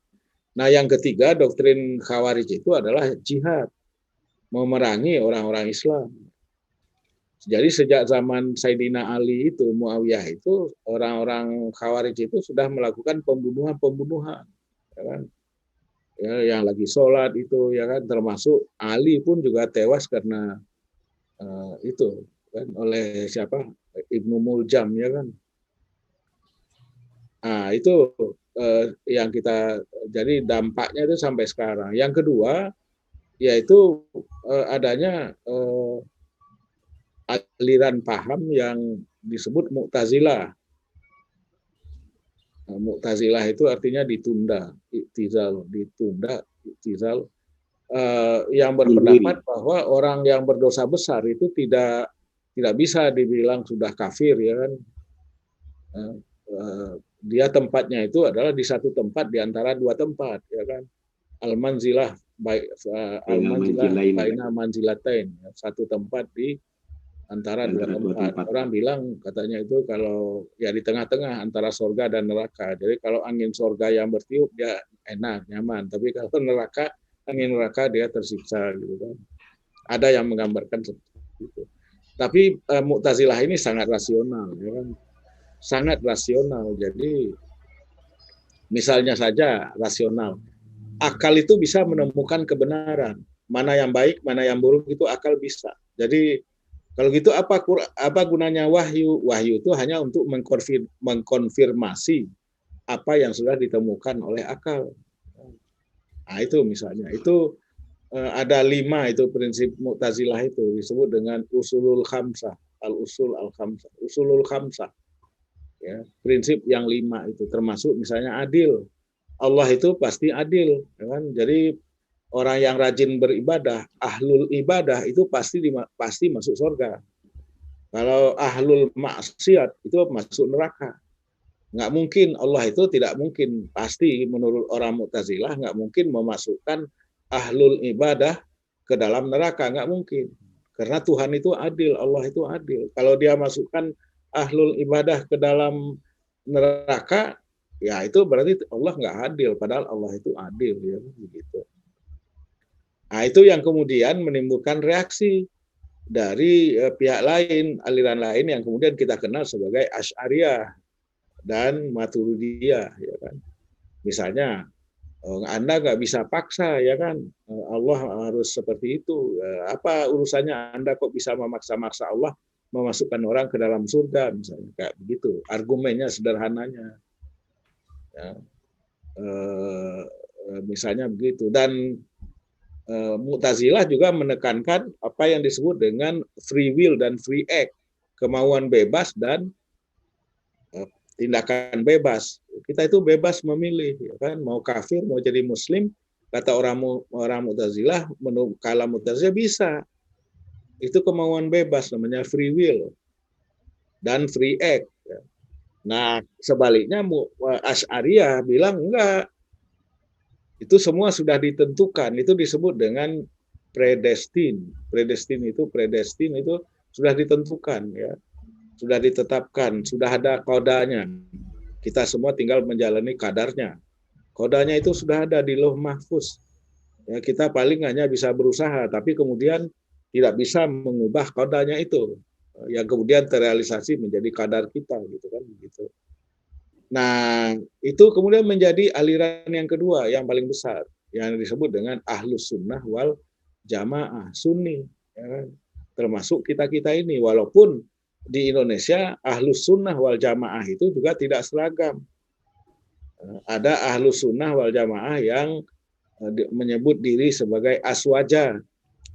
Nah, yang ketiga doktrin Khawarij itu adalah jihad, memerangi orang-orang Islam. Jadi sejak zaman Sayyidina Ali itu, Muawiyah itu, orang-orang Khawarij itu sudah melakukan pembunuhan, ya kan? Ya, yang lagi sholat itu ya kan, termasuk Ali pun juga tewas karena itu kan oleh siapa, Ibnu Muljam ya kan. Nah itu yang kita, jadi dampaknya itu sampai sekarang. Yang kedua yaitu adanya aliran paham yang disebut Mu'tazilah. Mu'tazilah itu artinya ditunda, i'tizal, ditunda, i'tizal, yang berpendapat bahwa orang yang berdosa besar itu tidak bisa dibilang sudah kafir ya kan. Dia tempatnya itu adalah di satu tempat di antara 2 tempat ya kan. Al-manzilah baina manzilatain, satu tempat di antara 2 tempat. Orang bilang katanya itu kalau ya di tengah-tengah antara surga dan neraka. Jadi kalau angin surga yang bertiup dia enak, nyaman. Tapi kalau angin neraka dia tersiksa gitu kan. Ada yang menggambarkan seperti itu. Tapi Mu'tazilah ini sangat rasional, ya kan? Sangat rasional. Jadi misalnya saja rasional, akal itu bisa menemukan kebenaran, mana yang baik, mana yang buruk itu akal bisa. Jadi kalau gitu apa gunanya wahyu? Wahyu itu hanya untuk mengkonfirmasi apa yang sudah ditemukan oleh akal. Nah itu misalnya, itu ada 5 itu prinsip Mu'tazilah itu disebut dengan usulul khamsah, al-usul al-khamsah, usulul khamsah. Ya, prinsip yang 5 itu termasuk misalnya adil. Allah itu pasti adil, ya kan? Jadi orang yang rajin beribadah, ahlul ibadah itu pasti masuk surga. Kalau ahlul maksiat itu masuk neraka. Nggak mungkin, Allah itu tidak mungkin, pasti menurut orang Mu'tazilah nggak mungkin memasukkan ahlul ibadah ke dalam neraka, nggak mungkin. Karena Tuhan itu adil, Allah itu adil. Kalau dia masukkan ahlul ibadah ke dalam neraka, ya itu berarti Allah nggak adil, padahal Allah itu adil, ya begitu. Nah itu yang kemudian menimbulkan reaksi dari pihak lain, aliran lain yang kemudian kita kenal sebagai Asy'ariyah dan Maturidiyah, ya kan. Misalnya Anda nggak bisa paksa, ya kan, Allah harus seperti itu. Apa urusannya Anda kok bisa memaksa-maksa Allah memasukkan orang ke dalam surga, misalnya kayak begitu. Argumennya sederhananya, ya. Misalnya begitu. Dan Mu'tazilah juga menekankan apa yang disebut dengan free will dan free act, kemauan bebas dan tindakan bebas. Kita itu bebas memilih, ya kan, mau kafir, mau jadi muslim. Kata orang Mu'tazilah, menurut kalam Mu'tazilah bisa. Itu kemauan bebas, namanya free will dan free act. Nah, sebaliknya Asy'ariyah bilang enggak. Itu semua sudah ditentukan. Itu disebut dengan predestin. Predestin itu sudah ditentukan, ya. Sudah ditetapkan, sudah ada kodanya. Kita semua tinggal menjalani kadarnya. Kodanya itu sudah ada di Lauh Mahfuz. Ya, kita paling hanya bisa berusaha, tapi kemudian tidak bisa mengubah kodanya itu, yang kemudian terrealisasi menjadi kadar kita, gitu kan, gitu. Nah, itu kemudian menjadi aliran yang kedua, yang paling besar, yang disebut dengan Ahlus Sunnah wal Jamaah, Sunni, ya kan? Termasuk kita-kita ini, walaupun di Indonesia Ahlus Sunnah wal Jamaah itu juga tidak seragam. Ada Ahlus Sunnah wal Jamaah yang menyebut diri sebagai Aswaja.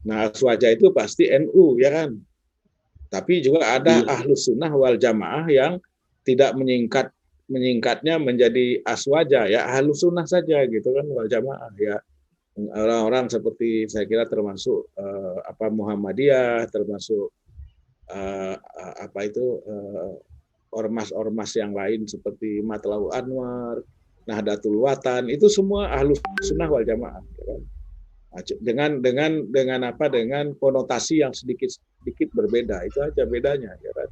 Nah, Aswaja itu pasti NU, ya kan? Tapi juga ada Ahlus Sunnah wal Jamaah yang tidak menyingkatnya menjadi Aswaja, ya Ahlus Sunnah saja, gitu kan, wal Jamaah, ya. Orang-orang seperti saya kira termasuk Muhammadiyah, termasuk ormas-ormas yang lain seperti Matlaul Anwar, Nahdlatul Watan, itu semua Ahlus Sunnah wal Jamaah, ya kan? Dengan konotasi yang sedikit berbeda, itu aja bedanya, ya kan?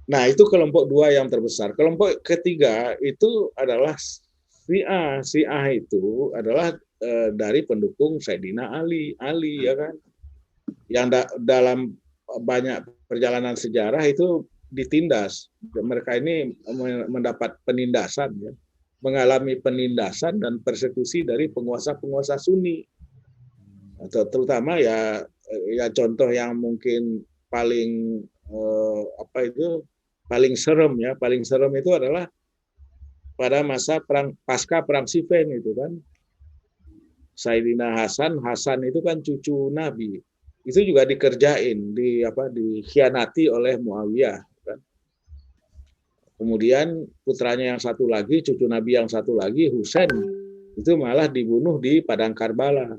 Nah, itu kelompok 2 yang terbesar. Kelompok ketiga itu adalah Syiah. Syiah itu adalah dari pendukung Sayyidina Ali, ya kan? Yang dalam banyak perjalanan sejarah itu ditindas. Mereka ini mendapat penindasan, ya. Mengalami penindasan dan persekusi dari penguasa-penguasa Sunni. Terutama ya contoh yang mungkin paling paling serem, ya, paling serem itu adalah pada masa pasca perang Siffin itu kan. Sayyidina Hasan itu kan cucu Nabi. Itu juga dikerjain, dikhianati oleh Muawiyah, kan. Kemudian putranya yang satu lagi, cucu Nabi yang satu lagi, Husain, itu malah dibunuh di Padang Karbala.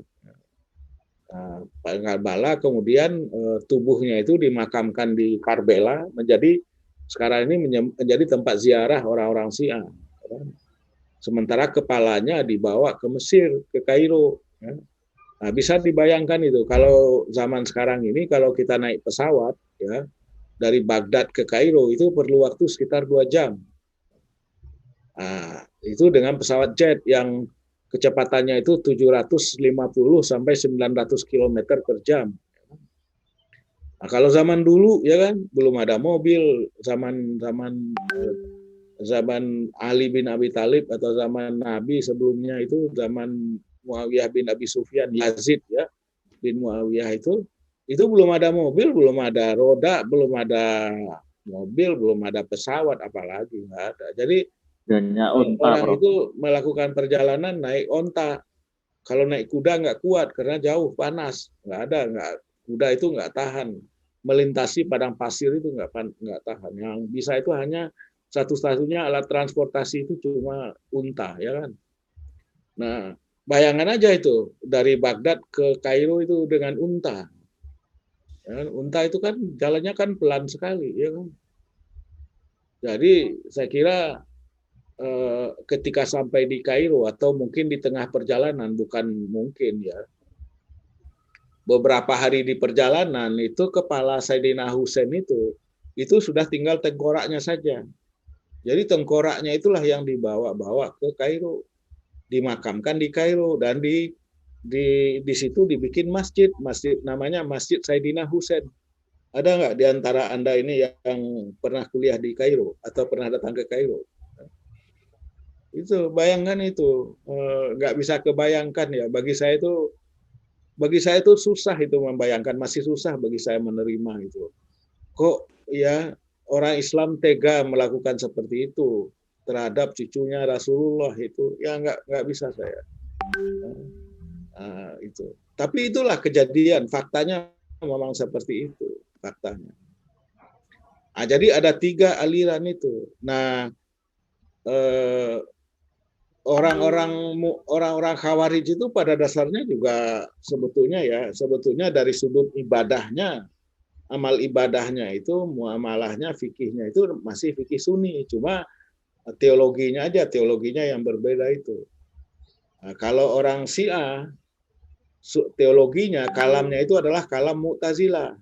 Nah, Padang Karbala, kemudian tubuhnya itu dimakamkan di Karbala, sekarang ini menjadi tempat ziarah orang-orang Syiah. Sementara kepalanya dibawa ke Mesir, ke Kairo. Nah, bisa dibayangkan itu, kalau zaman sekarang ini, kalau kita naik pesawat, ya, dari Baghdad ke Kairo itu perlu waktu sekitar 2 jam. Nah, itu dengan pesawat jet yang kecepatannya itu 750 sampai 900 km per jam. Nah, kalau zaman dulu ya kan belum ada mobil, zaman zaman zaman Ali bin Abi Thalib atau zaman Nabi sebelumnya itu zaman Muawiyah bin Abi Sufyan, Yazid ya bin Muawiyah itu belum ada mobil, belum ada roda, belum ada mobil, belum ada pesawat, apalagi nggak ada. Jadi Hanya unta, orang Bro. itu melakukan perjalanan naik onta. Kalau naik kuda nggak kuat karena jauh, panas, nggak ada, kuda itu nggak tahan. Melintasi padang pasir itu nggak tahan. Yang bisa itu hanya satu-satunya alat transportasi itu cuma unta, ya kan. Nah, bayangan aja itu dari Baghdad ke Kairo itu dengan unta. Ya kan? Unta itu kan jalannya kan pelan sekali, ya kan. Jadi saya kira ketika sampai di Kairo atau mungkin di tengah perjalanan, bukan mungkin ya, beberapa hari di perjalanan itu kepala Sayyidina Husain itu sudah tinggal tengkoraknya saja. Jadi tengkoraknya itulah yang dibawa-bawa ke Kairo, dimakamkan di Kairo, dan di situ dibikin masjid namanya Masjid Sayyidina Husain. Ada nggak di antara Anda ini yang pernah kuliah di Kairo atau pernah datang ke Kairo? Itu bayangkan itu, nggak bisa kebayangkan ya. Bagi saya itu susah itu membayangkan, masih susah bagi saya menerima itu. Kok ya orang Islam tega melakukan seperti itu terhadap cucunya Rasulullah itu, ya nggak bisa saya. Itu. Tapi itulah kejadian, faktanya memang seperti itu faktanya. Jadi ada 3 aliran itu. Nah, orang-orang Khawarij itu pada dasarnya juga sebetulnya dari sudut ibadahnya, amal ibadahnya itu, muamalahnya, fikihnya itu masih fikih Sunni, cuma teologinya yang berbeda itu. Nah, kalau orang Syiah, teologinya, kalamnya itu adalah kalam Mu'tazilah.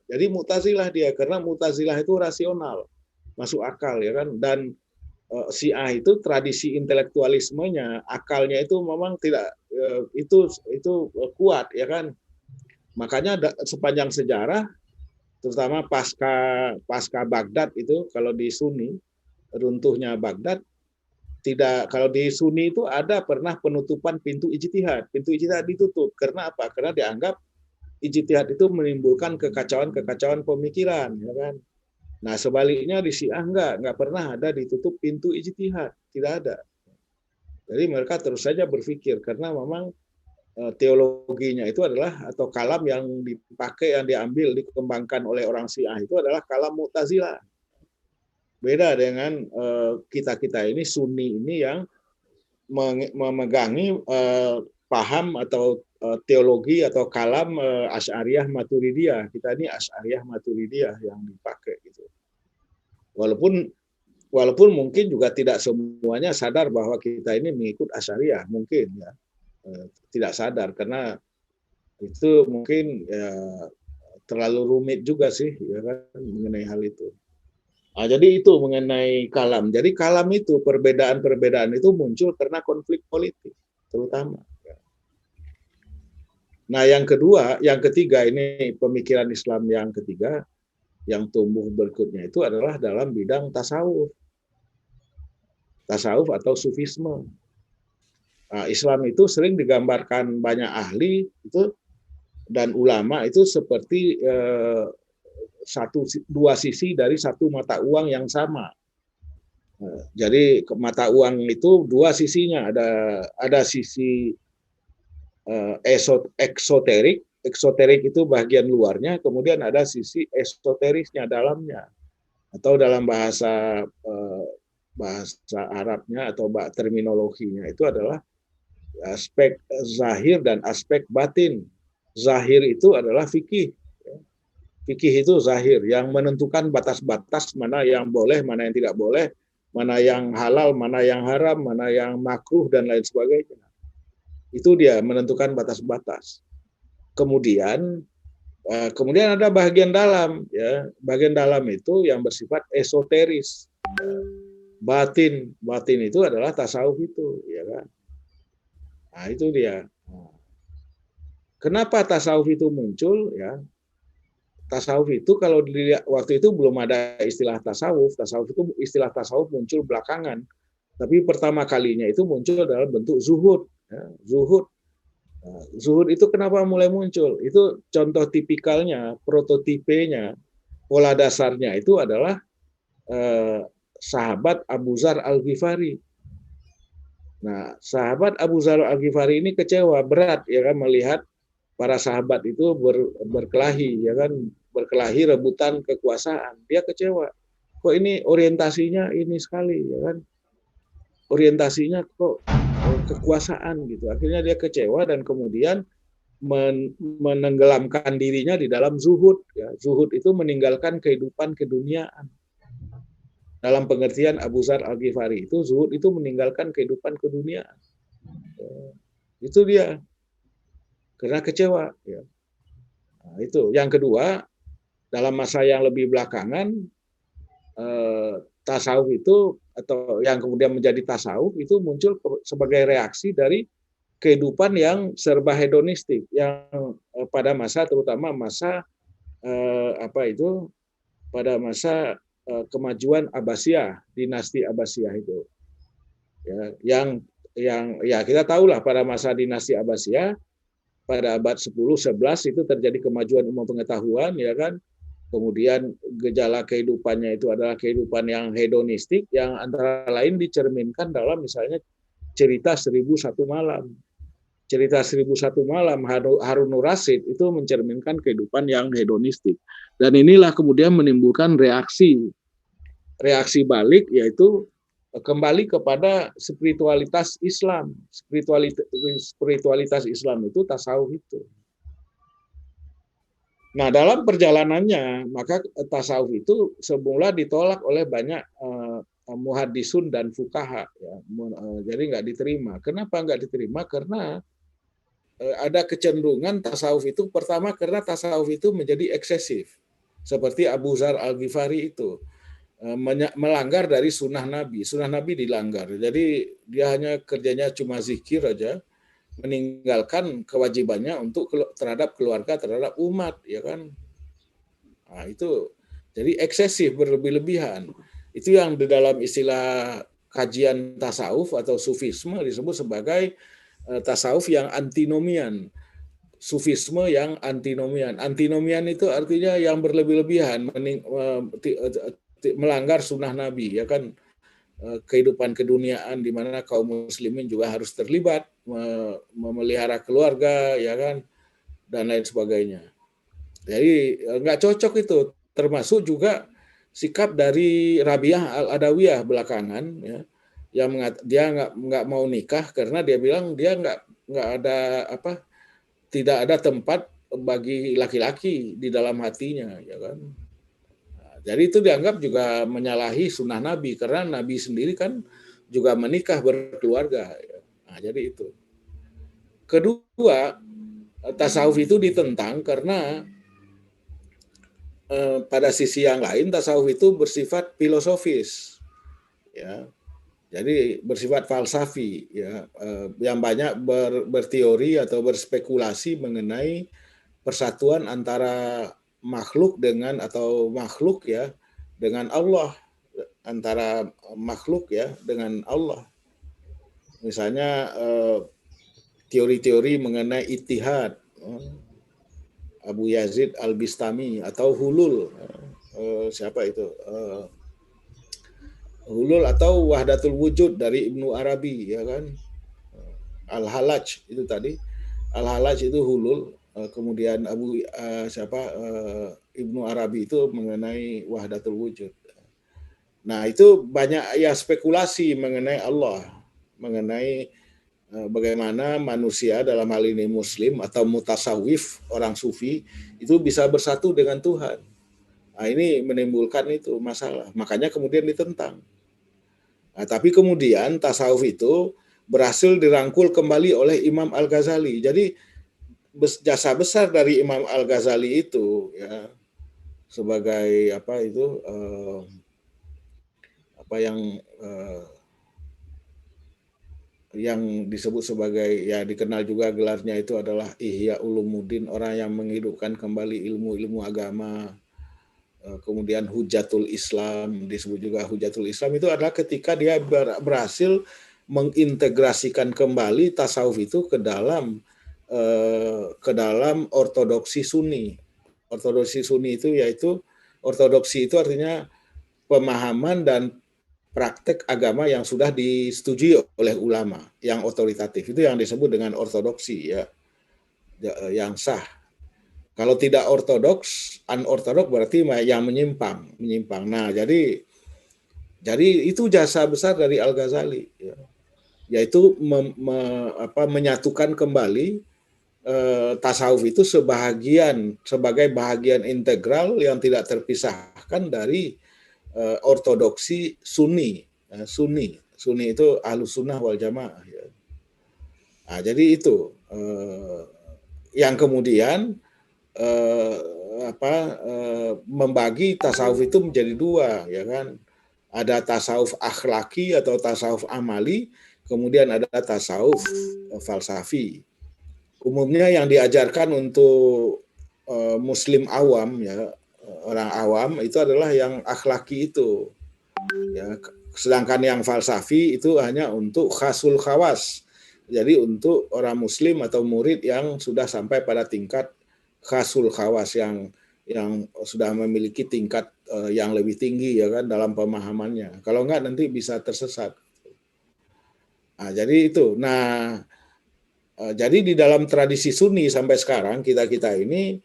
Jadi Mu'tazilah dia, karena Mu'tazilah itu rasional, masuk akal ya kan, dan Syiah itu tradisi intelektualismenya, akalnya itu memang tidak itu kuat ya kan. Makanya sepanjang sejarah, terutama pasca Baghdad itu, kalau di Sunni runtuhnya Baghdad, kalau di Sunni itu ada pernah penutupan pintu ijtihad. Pintu ijtihad ditutup karena apa? Karena dianggap ijtihad itu menimbulkan kekacauan pemikiran ya kan. Nah, sebaliknya di Syiah nggak pernah ada ditutup pintu ijtihad, tidak ada. Jadi mereka terus saja berpikir, karena memang teologinya itu adalah, atau kalam yang dipakai, yang diambil, dikembangkan oleh orang Syiah itu adalah kalam Mu'tazilah. Beda dengan kita ini Sunni ini yang memegangi paham atau teologi atau kalam Asy'ariyah Maturidiyah. Kita ini Asy'ariyah Maturidiyah yang dipakai gitu. Walaupun mungkin juga tidak semuanya sadar bahwa kita ini mengikut Asy'ariyah, mungkin ya tidak sadar, karena itu mungkin ya, terlalu rumit juga sih ya kan mengenai hal itu. Jadi itu mengenai kalam. Jadi kalam itu, perbedaan-perbedaan itu muncul karena konflik politik terutama. Nah, yang ketiga ini pemikiran Islam yang ketiga yang tumbuh berikutnya itu adalah dalam bidang tasawuf atau sufisme. Nah, Islam itu sering digambarkan banyak ahli itu dan ulama itu seperti dua sisi dari satu mata uang yang sama. Jadi mata uang itu dua sisinya, ada sisi eksoterik itu bagian luarnya, kemudian ada sisi esoterisnya dalamnya, atau dalam bahasa Arabnya atau terminologinya itu adalah aspek zahir dan aspek batin. Zahir itu adalah fikih. Fikih itu zahir, yang menentukan batas-batas mana yang boleh, mana yang tidak boleh, mana yang halal, mana yang haram, mana yang makruh, dan lain sebagainya. Itu dia menentukan batas-batas. Kemudian ada bagian dalam, ya. Bagian dalam itu yang bersifat esoteris. Batin itu adalah tasawuf itu, ya kan? Nah, itu dia. Kenapa tasawuf itu muncul, ya? tasawuf itu kalau dilihat waktu itu belum ada istilah tasawuf. Istilah tasawuf muncul belakangan. Tapi pertama kalinya itu muncul dalam bentuk zuhud. Ya, zuhud. Nah, zuhud itu kenapa mulai muncul? Itu contoh tipikalnya, prototipenya, pola dasarnya itu adalah sahabat Abu Zar Al-Ghifari. Nah, sahabat Abu Zar Al-Ghifari ini kecewa berat ya kan melihat para sahabat itu berkelahi ya kan, berkelahi rebutan kekuasaan. Dia kecewa. Kok ini orientasinya ini sekali ya kan. Orientasinya kok kekuasaan gitu. Akhirnya dia kecewa dan kemudian menenggelamkan dirinya di dalam zuhud ya. Zuhud itu meninggalkan kehidupan keduniaan. Dalam pengertian Abu Zar Al-Ghifari itu zuhud itu meninggalkan kehidupan keduniaan. Itu dia. Karena kecewa ya. Nah, itu. Yang kedua, dalam masa yang lebih belakangan tasawuf itu atau yang kemudian menjadi tasawuf itu muncul sebagai reaksi dari kehidupan yang serba hedonistik yang pada masa terutama masa pada masa kemajuan Abbasiyah, dinasti Abbasiyah itu. Ya, yang ya kita tahulah pada masa dinasti Abbasiyah pada abad 10-11 itu terjadi kemajuan ilmu pengetahuan ya kan. Kemudian gejala kehidupannya itu adalah kehidupan yang hedonistik yang antara lain dicerminkan dalam misalnya cerita 1001 malam. Cerita 1001 malam Harun Rasid itu mencerminkan kehidupan yang hedonistik. Dan inilah kemudian menimbulkan reaksi balik yaitu kembali kepada spiritualitas Islam. Spiritualitas Islam itu tasawuf itu. Nah, dalam perjalanannya, maka tasawuf itu semula ditolak oleh banyak muhaddisun dan fukaha. Ya. Jadi nggak diterima. Kenapa nggak diterima? Karena ada kecenderungan tasawuf itu, pertama karena tasawuf itu menjadi eksesif. Seperti Abu Zar Al-Ghifari itu. Melanggar dari sunnah Nabi. Sunnah Nabi dilanggar. Jadi dia hanya kerjanya cuma zikir aja, meninggalkan kewajibannya untuk terhadap keluarga, terhadap umat, ya kan? Nah, itu jadi eksesif, berlebih-lebihan. Itu yang di dalam istilah kajian tasawuf atau sufisme disebut sebagai tasawuf yang antinomian. Sufisme yang antinomian. Antinomian itu artinya yang berlebih-lebihan, melanggar sunnah Nabi, ya kan? Kehidupan keduniaan di mana kaum muslimin juga harus terlibat memelihara keluarga ya kan dan lain sebagainya. Jadi nggak cocok itu, termasuk juga sikap dari Rabi'ah Al-Adawiyah belakangan ya, yang dia nggak mau nikah karena dia bilang dia nggak ada tidak ada tempat bagi laki-laki di dalam hatinya ya kan. Jadi itu dianggap juga menyalahi sunnah Nabi karena Nabi sendiri kan juga menikah berkeluarga. Nah, jadi itu. Kedua, tasawuf itu ditentang karena pada sisi yang lain tasawuf itu bersifat filosofis, ya. Jadi bersifat falsafi, ya, yang banyak berteori atau berspekulasi mengenai persatuan antara makhluk ya dengan Allah, antara makhluk ya dengan Allah. Misalnya teori-teori mengenai ittihad, Abu Yazid Al-Bistami atau hulul, siapa itu? Hulul atau wahdatul wujud dari Ibnu Arabi ya kan. Al-Halaj itu tadi. Al-Halaj itu hulul, kemudian Ibnu Arabi itu mengenai wahdatul wujud. Nah, itu banyak ya spekulasi mengenai Allah, mengenai bagaimana manusia dalam hal ini muslim atau mutasawif, orang sufi itu bisa bersatu dengan Tuhan. Nah, ini menimbulkan itu masalah. Makanya kemudian ditentang. Nah, tapi kemudian tasawuf itu berhasil dirangkul kembali oleh Imam Al-Ghazali. Jadi jasa besar dari Imam Al-Ghazali itu ya sebagai yang disebut sebagai, ya dikenal juga gelarnya itu adalah Ihya Ulumuddin, orang yang menghidupkan kembali ilmu-ilmu agama. Kemudian Hujatul Islam, disebut juga Hujatul Islam, itu adalah ketika dia berhasil mengintegrasikan kembali tasawuf itu ke dalam ortodoksi Sunni. Ortodoksi Sunni itu yaitu, ortodoksi itu artinya pemahaman dan praktek agama yang sudah disetujui oleh ulama yang otoritatif, itu yang disebut dengan ortodoksi, ya, yang sah. Kalau tidak ortodoks, unortodoks berarti yang menyimpang. Nah, jadi itu jasa besar dari Al-Ghazali, ya, yaitu menyatukan kembali tasawuf itu sebagai bahagian integral yang tidak terpisahkan dari ortodoksi Sunni. Sunni itu Ahlus Sunnah wal Jamaah. Ya. Nah, jadi itu yang kemudian membagi tasawuf itu menjadi dua, ya kan? Ada tasawuf akhlaki atau tasawuf amali, kemudian ada tasawuf falsafi. Umumnya yang diajarkan untuk Muslim awam, ya, orang awam itu adalah yang akhlaki itu, ya. Sedangkan yang falsafi itu hanya untuk khasul khawas, jadi untuk orang Muslim atau murid yang sudah sampai pada tingkat khasul khawas, yang sudah memiliki tingkat yang lebih tinggi, ya kan, dalam pemahamannya. Kalau enggak nanti bisa tersesat. Nah, jadi itu. Nah, jadi di dalam tradisi Sunni sampai sekarang kita ini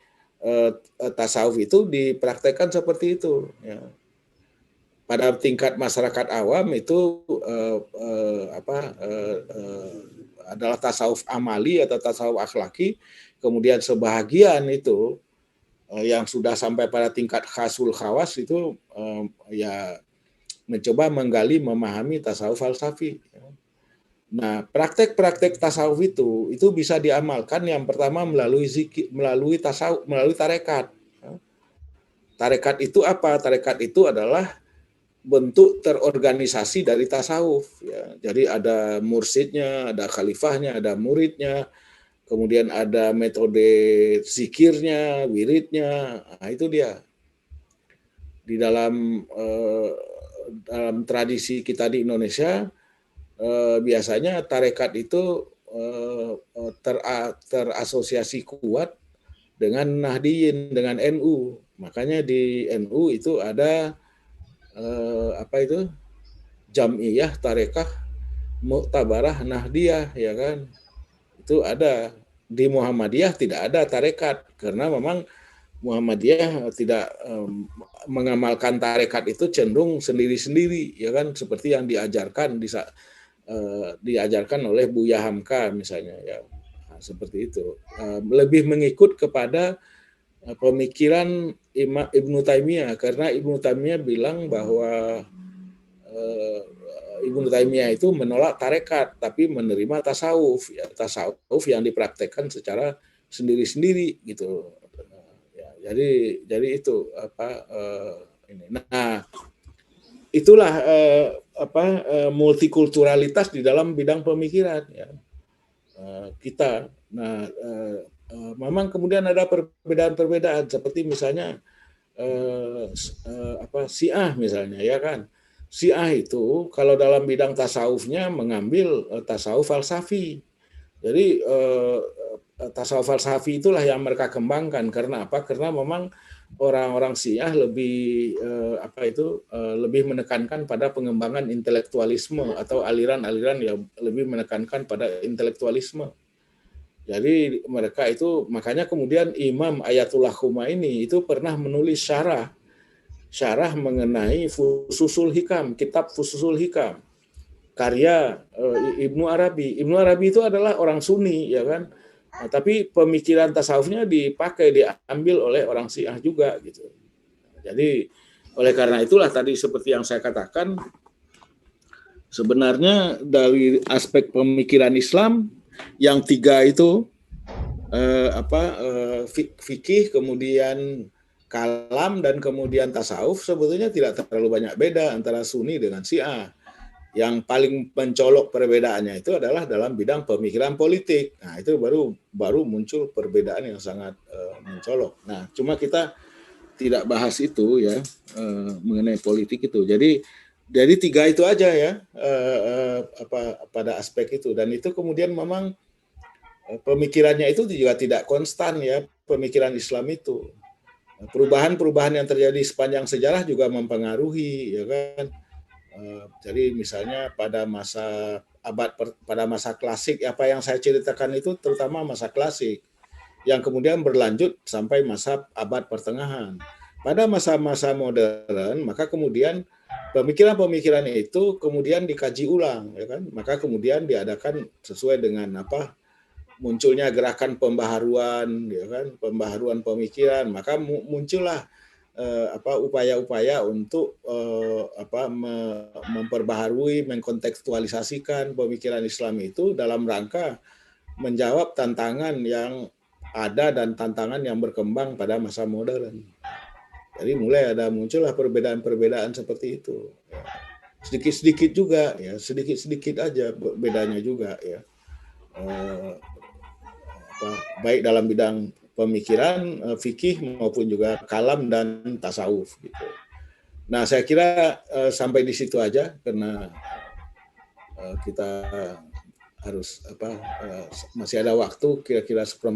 tasawuf itu dipraktekkan seperti itu, ya. Pada tingkat masyarakat awam itu adalah tasawuf amali atau tasawuf akhlaki, kemudian sebahagian itu yang sudah sampai pada tingkat khasul khawas itu ya mencoba menggali, memahami tasawuf falsafi. Nah, praktek-praktek tasawuf itu bisa diamalkan yang pertama melalui zikir, melalui tasawuf, melalui tarekat. Tarekat itu apa? Tarekat itu adalah bentuk terorganisasi dari tasawuf, ya. Jadi ada mursyidnya, ada khalifahnya, ada muridnya, kemudian ada metode zikirnya, wiridnya. Nah, itu dia. Di dalam tradisi kita di Indonesia, biasanya tarekat itu terasosiasi kuat dengan Nahdiyin, dengan NU. Makanya di NU itu ada Jam'iyah Tarekah Muktabarah Nahdiyah, ya kan? Itu ada. Di Muhammadiyah tidak ada tarekat, karena memang Muhammadiyah tidak mengamalkan tarekat itu cenderung sendiri-sendiri, ya kan, seperti yang diajarkan oleh Buya Hamka misalnya, ya. Nah, seperti itu. Lebih mengikut kepada pemikiran Ibnu Taimiyah, karena Ibnu Taimiyah bilang bahwa Ibnu Taimiyah itu menolak tarekat tapi menerima tasawuf, ya, tasawuf yang dipraktekkan secara sendiri-sendiri gitu. Ya, jadi itu ini. Nah, itulah multikulturalitas di dalam bidang pemikiran, ya, kita. Nah, memang kemudian ada perbedaan-perbedaan seperti misalnya Syiah misalnya, ya kan. Syiah itu kalau dalam bidang tasawufnya mengambil tasawuf falsafi. Jadi tasawuf falsafi itulah yang mereka kembangkan. Karena apa? Karena memang orang-orang Syiah lebih lebih menekankan pada pengembangan intelektualisme atau aliran-aliran yang lebih menekankan pada intelektualisme. Jadi mereka itu, makanya kemudian Imam Ayatullah Khomeini itu pernah menulis syarah mengenai Fususul Hikam, kitab Fususul Hikam, karya Ibnu Arabi. Ibnu Arabi itu adalah orang Sunni, ya kan. Nah, tapi pemikiran tasawufnya diambil oleh orang Syiah juga gitu. Jadi oleh karena itulah tadi seperti yang saya katakan, sebenarnya dari aspek pemikiran Islam yang tiga itu fikih, kemudian kalam, dan kemudian tasawuf, sebetulnya tidak terlalu banyak beda antara Sunni dengan Syiah. yang paling mencolok perbedaannya itu adalah dalam bidang pemikiran politik. Nah, itu baru muncul perbedaan yang sangat mencolok. Nah, cuma kita tidak bahas itu ya, mengenai politik itu. Jadi tiga itu aja ya, pada aspek itu. Dan itu kemudian memang pemikirannya itu juga tidak konstan ya, pemikiran Islam itu. Perubahan-perubahan yang terjadi sepanjang sejarah juga mempengaruhi, ya kan. Jadi misalnya pada masa klasik, apa yang saya ceritakan itu terutama masa klasik, yang kemudian berlanjut sampai masa abad pertengahan. Pada masa-masa modern, maka kemudian pemikiran-pemikiran itu kemudian dikaji ulang, ya kan? Maka kemudian diadakan sesuai dengan munculnya gerakan pembaharuan, ya kan? Pembaharuan pemikiran, maka muncullah upaya-upaya untuk memperbaharui, mengkontekstualisasikan pemikiran Islam itu dalam rangka menjawab tantangan yang ada dan tantangan yang berkembang pada masa modern. Jadi muncullah perbedaan-perbedaan seperti itu. Sedikit-sedikit juga ya, sedikit-sedikit aja bedanya juga ya. Baik dalam bidang pemikiran, fikih maupun juga kalam dan tasawuf gitu. Nah, saya kira sampai di situ aja karena kita harus masih ada waktu kira-kira seperempat